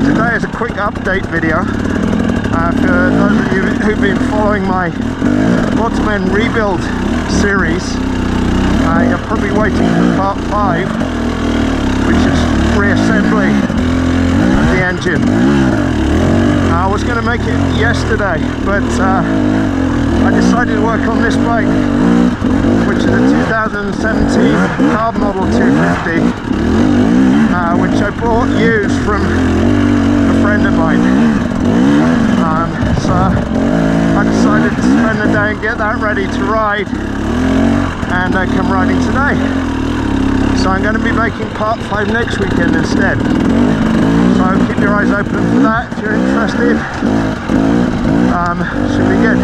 Today is a quick update video for those of you who've been following my Modsmen rebuild series. You're probably waiting for part 5, which is reassembly of the engine. I was going to make it yesterday, but I decided to work on this bike, which is a 2017 carb model 250, which I bought used from a friend of mine. So I decided to spend the day and get that ready to ride, and come riding today. So I'm going to be making part 5 next weekend instead. So keep your eyes open for that if you're interested. Should be good.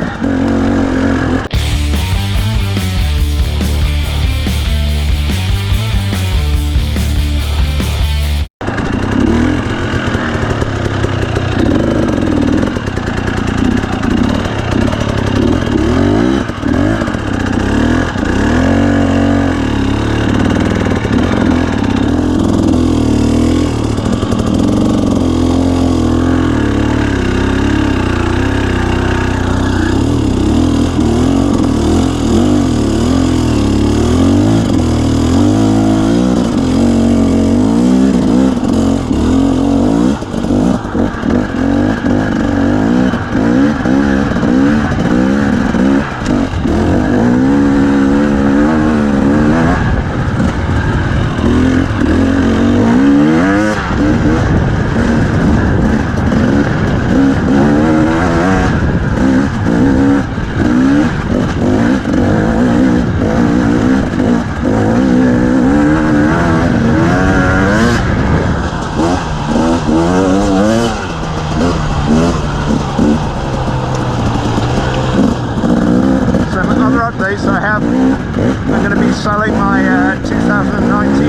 I'm going to be selling my 2019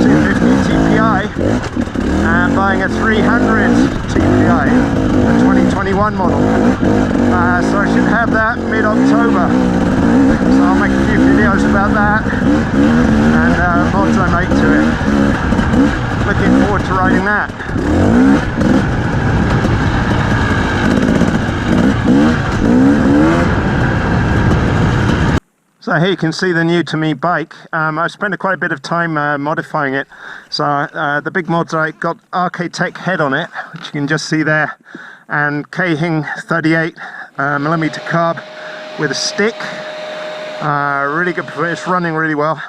250 TPI and buying a 300 TPI, a 2021 model. So I should have that mid-October. So I'll make a few videos about that and mods I make to it. Looking forward to riding that. So here you can see the new to me bike. I spent quite a bit of time modifying it. So the big mods, I got RK TEK Head on it, which you can just see there, and Keihin 38mm carb with a stick. Really good, it's running really well.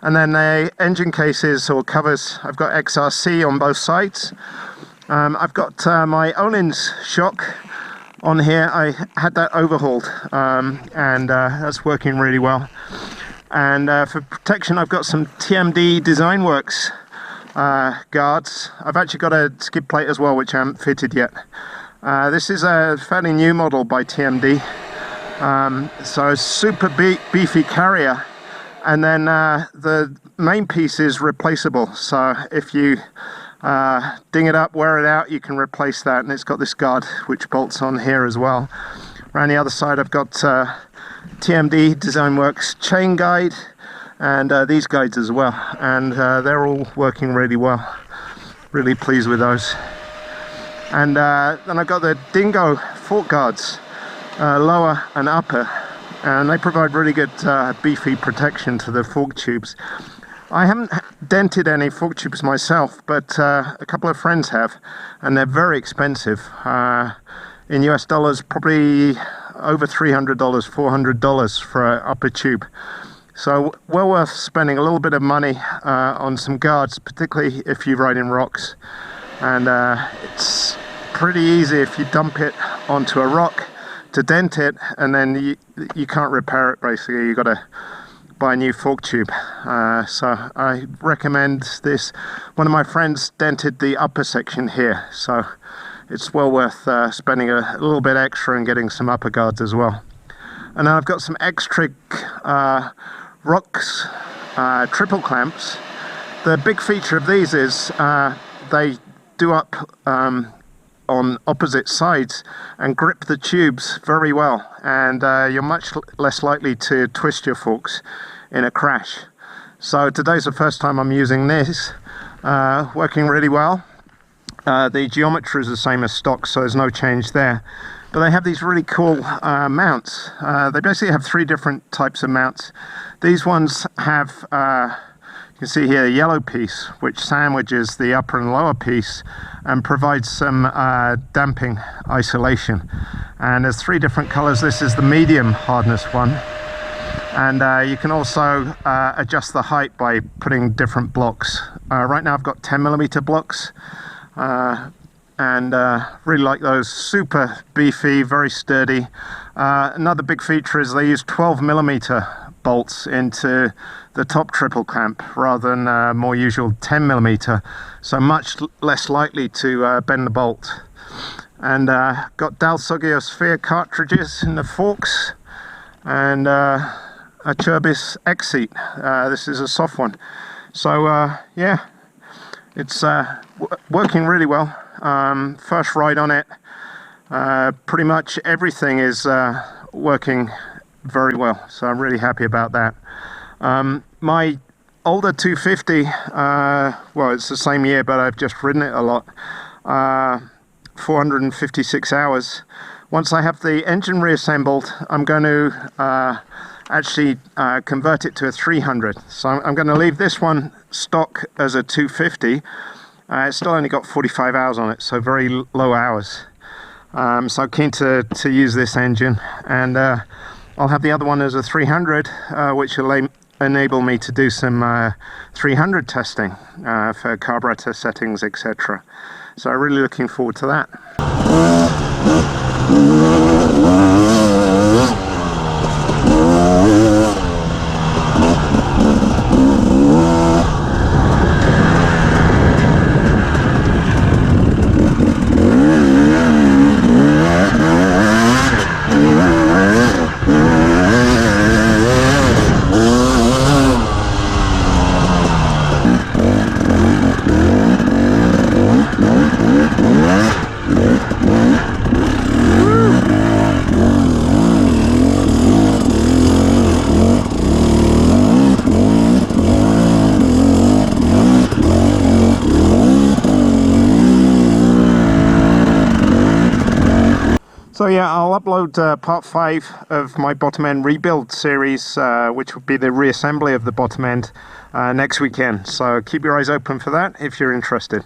And then the engine cases or covers, I've got XRC on both sides. I've got my Öhlins shock on here. I had that overhauled, and that's working really well. And for protection, I've got some TMD Design Works guards. I've actually got a skid plate as well, which I haven't fitted yet. This is a fairly new model by TMD, so a super beefy carrier, and then the main piece is replaceable. So if you ding it up, wear it out, you can replace that, and it's got this guard which bolts on here as well. Around the other side I've got TMD Design Works chain guide and these guides as well, and they're all working really well. Really pleased with those. And then I've got the Dingo fork guards, lower and upper, and they provide really good beefy protection to the fork tubes. I haven't dented any fork tubes myself, but a couple of friends have, and they're very expensive. In US dollars, probably over $300, $400 for an upper tube. So well worth spending a little bit of money on some guards, particularly if you ride in rocks. And it's pretty easy if you dump it onto a rock to dent it, and then you can't repair it. Basically, you've got to buy a new fork tube. So I recommend this. One of my friends dented the upper section here, so it's well worth spending a little bit extra and getting some upper guards as well. And then I've got some X-Trig rocks triple clamps. The big feature of these is they do up on opposite sides and grip the tubes very well, and you're much less likely to twist your forks in a crash. So today's the first time I'm using this, working really well. The geometry is the same as stock, so there's no change there. But they have these really cool mounts. They basically have 3 different types of mounts. These ones have, you can see here, a yellow piece, which sandwiches the upper and lower piece and provides some damping isolation. And there's 3 different colors. This is the medium hardness one. And you can also adjust the height by putting different blocks. Right now I've got 10mm blocks. And really like those. Super beefy, very sturdy. Another big feature is they use 12mm bolts into the top triple clamp rather than more usual 10mm, so much less likely to bend the bolt. And got Dalsogio sphere cartridges in the forks, and a Churbis X seat. This is a soft one. So yeah, it's working really well. First ride on it, pretty much everything is working very well, so I'm really happy about that. My older 250, well, it's the same year, but I've just ridden it a lot, 456 hours. Once I have the engine reassembled, I'm going to actually convert it to a 300. So I'm going to leave this one stock as a 250. It's still only got 45 hours on it, so very low hours. So keen to use this engine, and I'll have the other one as a 300, which will enable me to do some 300 testing for carburetor settings, etc. So I'm really looking forward to that. So yeah, I'll upload part 5 of my bottom end rebuild series, which will be the reassembly of the bottom end next weekend. So keep your eyes open for that if you're interested.